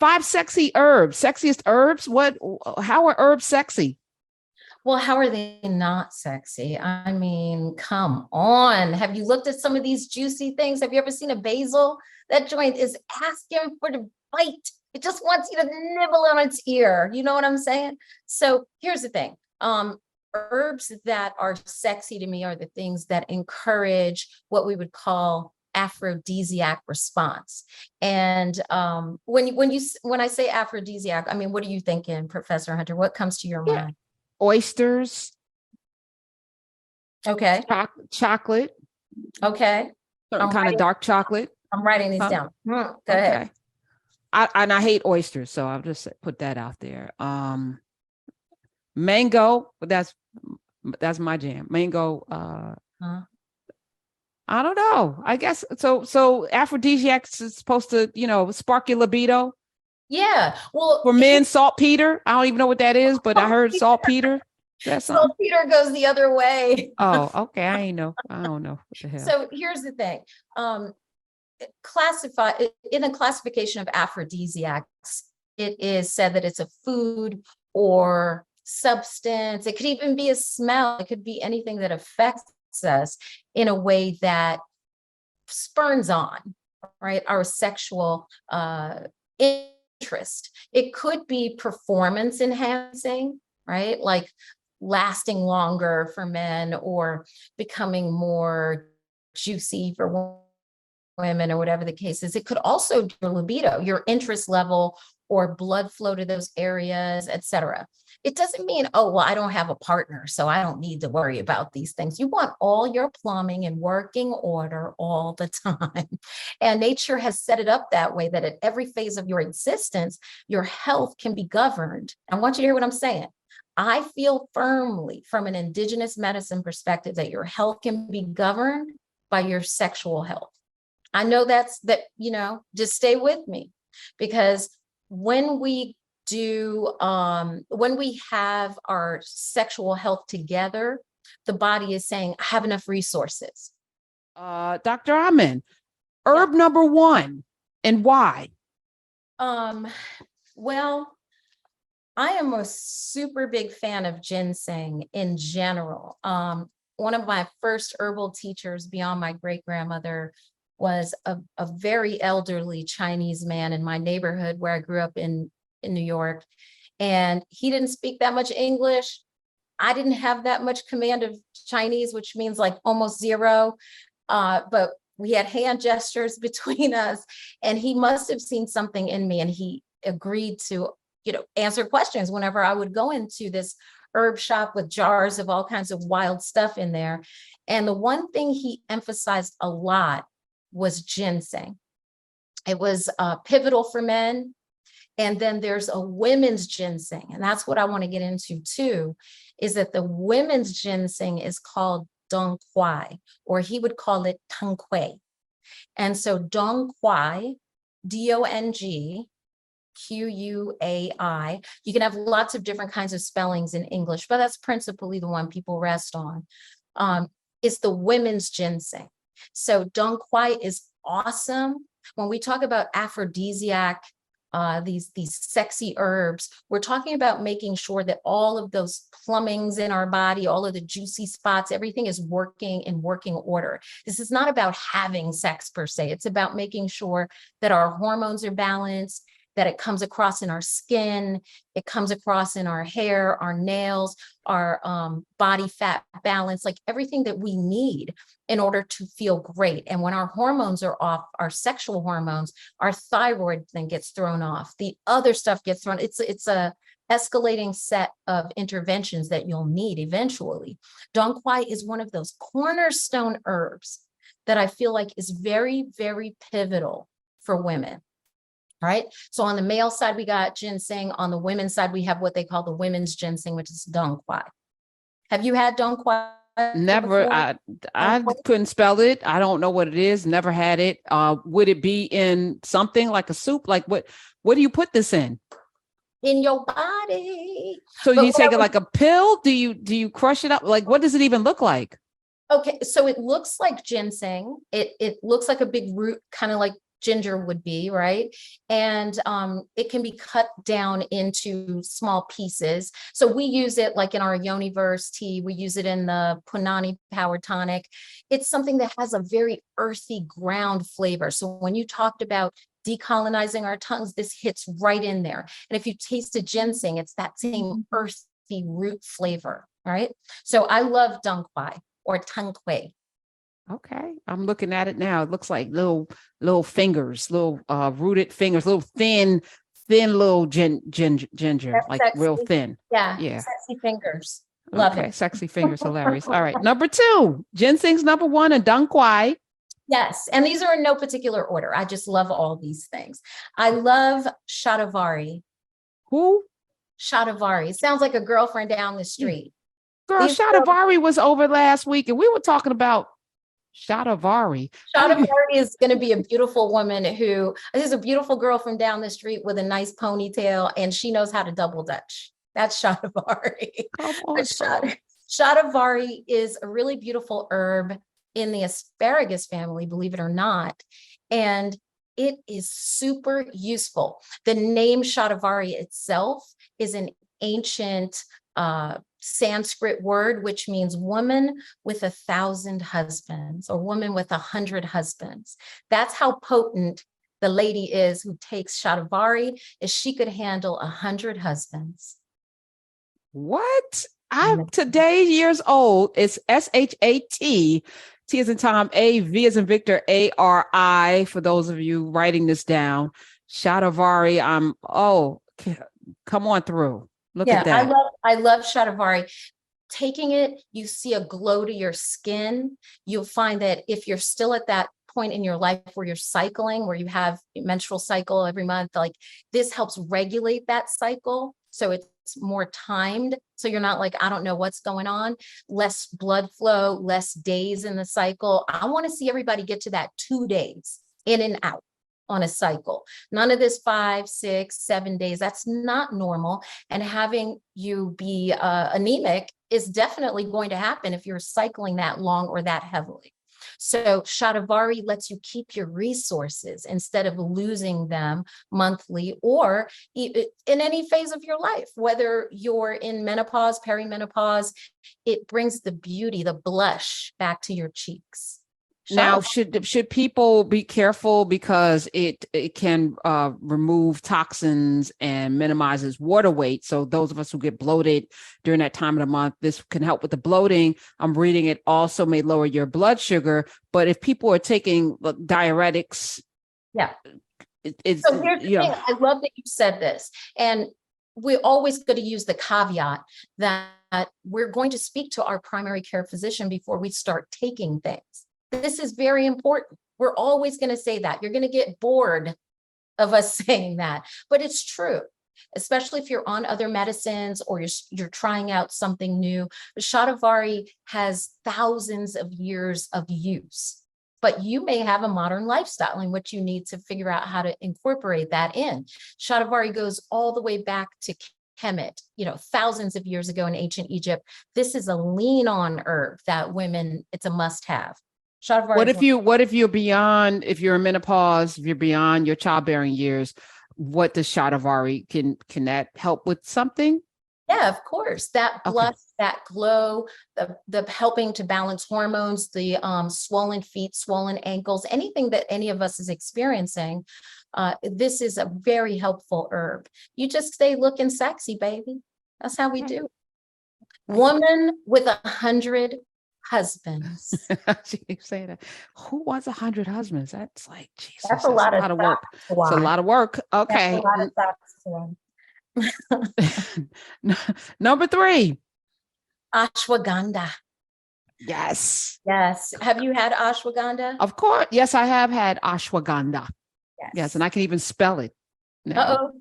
5 sexy herbs, sexiest herbs. How are herbs sexy? Well, how are they not sexy? I mean, come on. Have you looked at some of these juicy things? Have you ever seen a basil? That joint is asking for the bite. It just wants you to nibble on its ear. You know what I'm saying? So here's the thing. Herbs that are sexy to me are the things that encourage what we would call aphrodisiac response. And when I say aphrodisiac, I mean, what are you thinking, Professor Hunter? What comes to your mind? Oysters. Okay. Chocolate. Okay. Certain kind of dark chocolate. I'm writing these down. Go ahead. I hate oysters, so I'll just put that out there. Mango, but that's my jam. Mango. I don't know. I guess so. So aphrodisiacs is supposed to, spark your libido. Yeah. Well, for men, saltpeter. I don't even know what that is, but I heard saltpeter. That's saltpeter goes the other way. Oh, okay. I don't know what the hell. So here's the thing. In a classification of aphrodisiacs, it is said that it's a food or substance. It could even be a smell. It could be anything that affects us in a way that spurns on, right, our sexual interest. It could be performance enhancing, right, like lasting longer for men or becoming more juicy for women or whatever the case is. It could also do your libido, your interest level or blood flow to those areas, etc. It doesn't mean, oh, well, I don't have a partner, so I don't need to worry about these things. You want all your plumbing in working order all the time. And nature has set it up that way that at every phase of your existence, your health can be governed. I want you to hear what I'm saying. I feel firmly from an indigenous medicine perspective that your health can be governed by your sexual health. I know just stay with me, because when we have our sexual health together, the body is saying, I have enough resources. Dr. Amin, herb number 1 and why? Well, I am a super big fan of ginseng in general. One of my first herbal teachers beyond my great-grandmother was a very elderly Chinese man in my neighborhood where I grew up in New York. And he didn't speak that much English. I didn't have that much command of Chinese, which means like almost zero. But we had hand gestures between us, and he must have seen something in me, and he agreed to, answer questions whenever I would go into this herb shop with jars of all kinds of wild stuff in there. And the one thing he emphasized a lot was ginseng. It was pivotal for men. And then there's a women's ginseng. And that's what I want to get into too, is that the women's ginseng is called dong quai, or he would call it tang quai. And so dong quai, DONG, QUAI, you can have lots of different kinds of spellings in English, but that's principally the one people rest on. It's the women's ginseng. So dong quai is awesome. When we talk about aphrodisiac, these sexy herbs, we're talking about making sure that all of those plumbings in our body, all of the juicy spots, everything is working in working order. This is not about having sex per se. It's about making sure that our hormones are balanced, that it comes across in our skin, it comes across in our hair, our nails, our body fat balance, like everything that we need in order to feel great. And when our hormones are off, our sexual hormones, our thyroid then gets thrown off. The other stuff gets thrown. It's a escalating set of interventions that you'll need eventually. Dong quai is one of those cornerstone herbs that I feel like is very, very pivotal for women. Right. So on the male side, we got ginseng. On the women's side, we have what they call the women's ginseng, which is dong quai. Have you had dong quai? Never. I couldn't spell it. I don't know what it is. Never had it. Would it be in something like a soup? Like what do you put this in? In your body. So you take it like a pill? Do you crush it up? Like, what does it even look like? Okay. So it looks like ginseng. It looks like a big root, kind of like ginger would be, right? And it can be cut down into small pieces. So we use it like in our Yoniverse tea. We use it in the Punani Power Tonic. It's something that has a very earthy ground flavor. So when you talked about decolonizing our tongues, this hits right in there. And if you taste a ginseng, it's that same earthy root flavor, right? So I love dong quai or tang quai. Okay, I'm looking at it now. It looks like little fingers, little rooted fingers, little thin little ginger, That's like sexy. real thin. Yeah, Yeah. sexy fingers. Love Okay, it. sexy fingers, hilarious. All right, number 2, ginseng's number 1, and dong quai. Yes, and these are in no particular order. I just love all these things. I love shatavari. Who? Shatavari. Sounds like a girlfriend down the street. Girl, These Shatavari was over last week, and we were talking about Shatavari. Shatavari is going to be a beautiful woman who is a beautiful girl from down the street with a nice ponytail, and she knows how to double dutch. That's Shatavari. Come on, Shatavari is a really beautiful herb in the asparagus family, believe it or not. And it is super useful. The name Shatavari itself is an ancient Sanskrit word, which means woman with 1,000 husbands or woman with 100 husbands. That's how potent the lady is who takes Shatavari, is she could handle 100 husbands. What? I'm today years old. It's SHAT. T as in Tom, A, V as in Victor, ARI, for those of you writing this down. Shatavari, come on through. Look at that. I love Shatavari. Taking it, you see a glow to your skin. You'll find that if you're still at that point in your life where you're cycling, where you have a menstrual cycle every month, like this helps regulate that cycle. So it's more timed. So you're not like, I don't know what's going on, less blood flow, less days in the cycle. I want to see everybody get to that 2 days in and out on a cycle. None of this 5, 6, 7 days. That's not normal. And having you be anemic is definitely going to happen if you're cycling that long or that heavily. So Shatavari lets you keep your resources instead of losing them monthly or in any phase of your life, whether you're in menopause, perimenopause, it brings the beauty, the blush back to your cheeks. Now, should people be careful because it can remove toxins and minimizes water weight? So those of us who get bloated during that time of the month, this can help with the bloating. I'm reading it also may lower your blood sugar. But if people are taking diuretics, yeah, it's so here's the thing. I love that you said this, and we're always going to use the caveat that we're going to speak to our primary care physician before we start taking things. This is very important. We're always going to say that. You're going to get bored of us saying that, but it's true, especially if you're on other medicines or you're trying out something new. Shatavari has thousands of years of use, but you may have a modern lifestyle in which you need to figure out how to incorporate that in. Shatavari goes all the way back to Kemet, thousands of years ago in ancient Egypt. This is a lean on herb that women, it's a must have. What if you're beyond, if you're in menopause, if you're beyond your childbearing years, what does Shatavari, can that help with something? Yeah, of course. That blush, that glow, the helping to balance hormones, the swollen feet, swollen ankles, anything that any of us is experiencing. This is a very helpful herb. You just stay looking sexy, baby. That's how we do. Woman with 100 husbands. She keeps saying that. Who wants 100 husbands? That's like, Jesus, that's a lot of work. It's a lot of work. Okay. Number 3. Ashwagandha. Yes. Yes. Have you had ashwagandha? Of course. Yes, I have had ashwagandha. Yes. And I can even spell it. Go.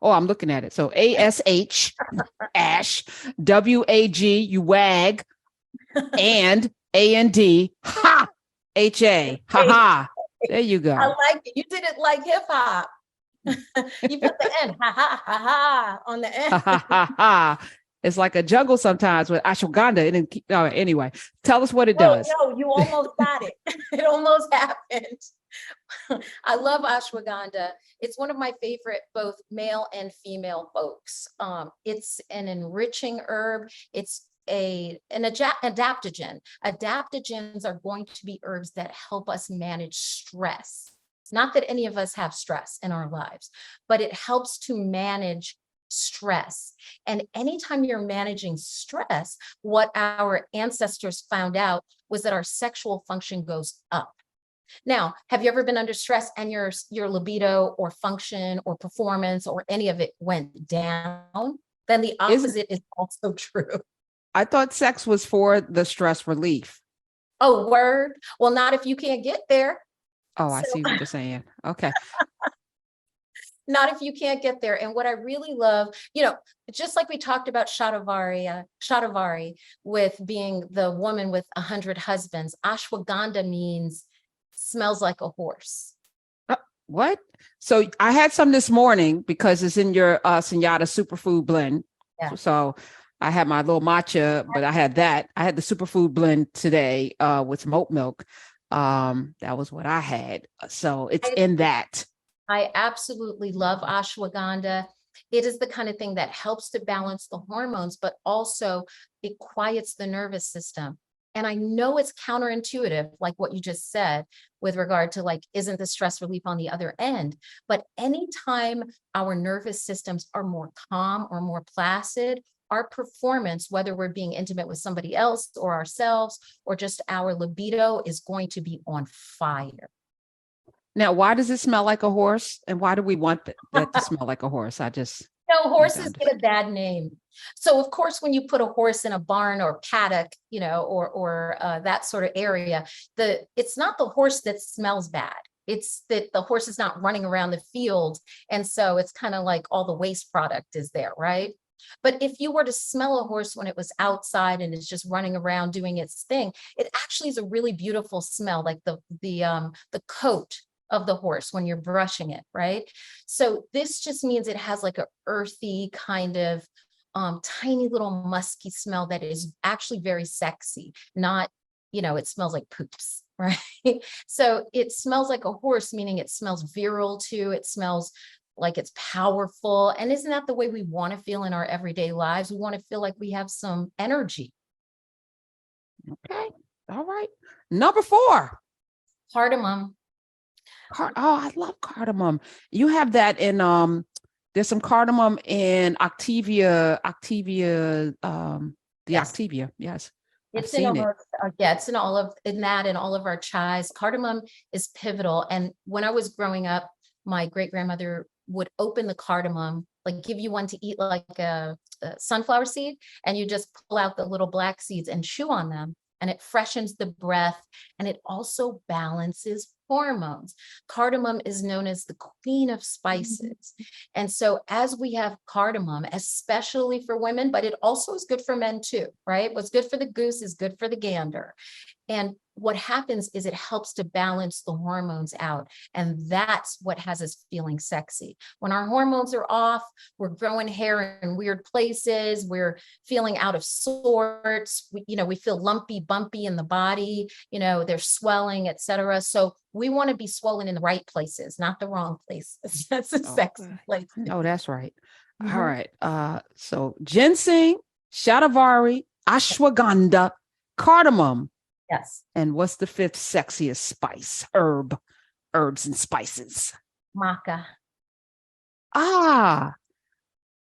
Oh, I'm looking at it. So ASH, ash, WAG, you wag, and AND, ha, HA, ha ha. There you go. I like it. You did it like hip hop. You put the N, ha ha ha ha, on the end. Ha ha ha ha. It's like a jungle sometimes with ashwagandha. And anyway, tell us what it does. No, you almost got it. It almost happened. I love ashwagandha. It's one of my favorite, both male and female folks. It's an enriching herb. It's adaptogen. Adaptogens are going to be herbs that help us manage stress. Not that any of us have stress in our lives, but it helps to manage stress. And anytime you're managing stress, what our ancestors found out was that our sexual function goes up. Now, have you ever been under stress and your libido or function or performance or any of it went down? Then the opposite is also true. I thought sex was for the stress relief. Oh, word. Well, not if you can't get there. Oh, I see what you're saying. Okay. Not if you can't get there. And what I really love, just like we talked about Shatavari with being the woman with 100 husbands, ashwagandha means smells like a horse. What? So I had some this morning because it's in your Sunyatta superfood blend. Yeah. So I had my little matcha, but I had that. I had the superfood blend today with some oat milk. That was what I had. So it's in that. I absolutely love ashwagandha. It is the kind of thing that helps to balance the hormones, but also it quiets the nervous system. And I know it's counterintuitive, like what you just said, with regard to like, isn't the stress relief on the other end? But anytime our nervous systems are more calm or more placid, our performance, whether we're being intimate with somebody else or ourselves, or just our libido is going to be on fire. Now, why does it smell like a horse? And why do we want that to smell like a horse? Horses get a bad name. So of course, when you put a horse in a barn or paddock, or that sort of area, it's not the horse that smells bad. It's that the horse is not running around the field. And so it's kind of like all the waste product is there, right? But if you were to smell a horse when it was outside and it's just running around doing its thing, it actually is a really beautiful smell, like the coat of the horse when you're brushing it, right? So this just means it has like a earthy kind of tiny little musky smell that is actually very sexy, not, it smells like poops, right? So it smells like a horse, meaning it smells virile too. It smells like it's powerful. And isn't that the way we want to feel in our everyday lives? We want to feel like we have some energy. Okay. All right. Number 4. Cardamom. I love cardamom. You have that in there's some cardamom in Activia, yes. Activia, yes. It's in all of our chais. Cardamom is pivotal. And when I was growing up, my great grandmother would open the cardamom, like give you one to eat like a sunflower seed, and you just pull out the little black seeds and chew on them. And it freshens the breath, and it also balances hormones. Cardamom is known as the queen of spices. And so as we have cardamom, especially for women, but it also is good for men too, right? What's good for the goose is good for the gander. And what happens is it helps to balance the hormones out. And that's what has us feeling sexy. When our hormones are off, we're growing hair in weird places. We're feeling out of sorts. We feel lumpy, bumpy in the body, there's swelling, etc. So we want to be swollen in the right places, not the wrong places. That's a sexy place. Oh, that's right. Mm-hmm. All right. So ginseng, shatavari, ashwagandha, cardamom. Yes. And what's the 5th sexiest spice? Herbs and spices. Maca.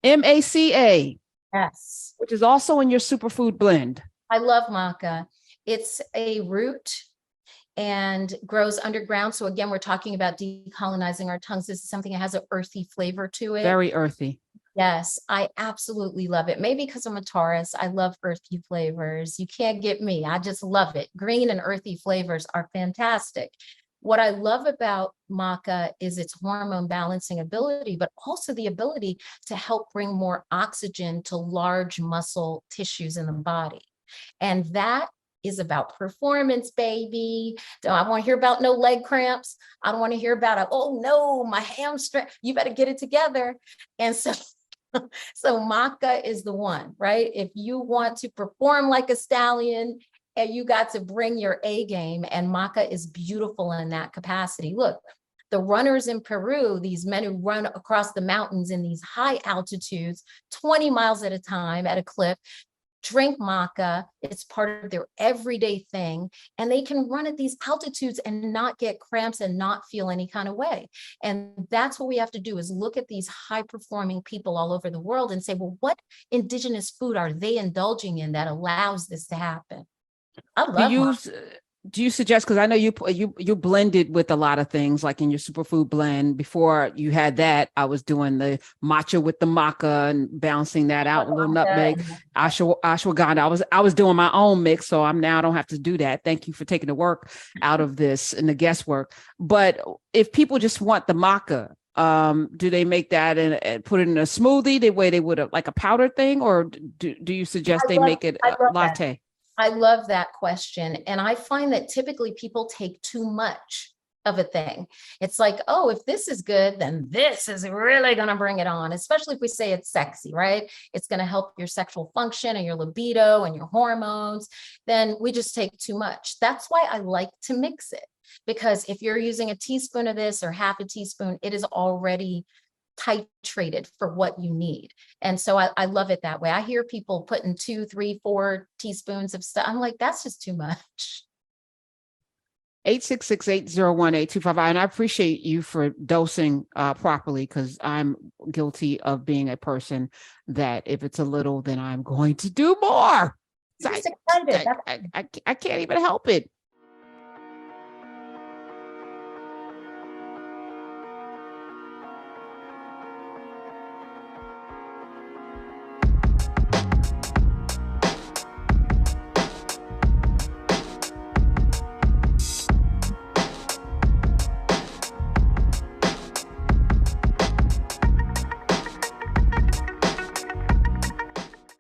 MACA. Yes. Which is also in your superfood blend. I love maca. It's a root and grows underground. So again, we're talking about decolonizing our tongues. This is something that has an earthy flavor to it. Very earthy. Yes, I absolutely love it. Maybe because I'm a Taurus, I love earthy flavors. You can't get me. I just love it. Green and earthy flavors are fantastic. What I love about maca is its hormone balancing ability, but also the ability to help bring more oxygen to large muscle tissues in the body. And that is about performance, baby. Don't I want to hear about no leg cramps. I don't want to hear about, oh no, my hamstring. You better get it together. And so maca is the one, right? If you want to perform like a stallion and you got to bring your A game, and maca is beautiful in that capacity. Look, the runners in Peru, these men who run across the mountains in these high altitudes, 20 miles at a time at a clip, drink maca. It's part of their everyday thing. And they can run at these altitudes and not get cramps and not feel any kind of way. And that's what we have to do, is look at these high performing people all over the world and say, well, what indigenous food are they indulging in that allows this to happen? I Do love you maca. do you suggest, because I know you blended with a lot of things, like in your superfood blend. Before you had that, I was doing the matcha with the maca and balancing that out, a little nutmeg, ashwagandha. I was doing my own mix, so I don't have to do that. Thank you for taking the work out of this and the guesswork. But if people just want the maca, do they make that and put it in a smoothie the way they would have, like a powder thing, or do you suggest they make it I a love that. latte? I love that question. And I find that typically people take too much of a thing. It's like, oh, if this is good, then this is really going to bring it on, especially if we say it's sexy, right? It's going to help your sexual function and your libido and your hormones. Then we just take too much. That's why I like to mix it, because if you're using a teaspoon of this or half a teaspoon, it is already titrated for what you need. And so I love it that way. I hear people putting 2, 3, 4 teaspoons of stuff. I'm like, that's just too much. 866-801-8255. And I appreciate you for dosing properly, because I'm guilty of being a person that if it's a little, then I'm going to do more. Just excited. I can't even help it.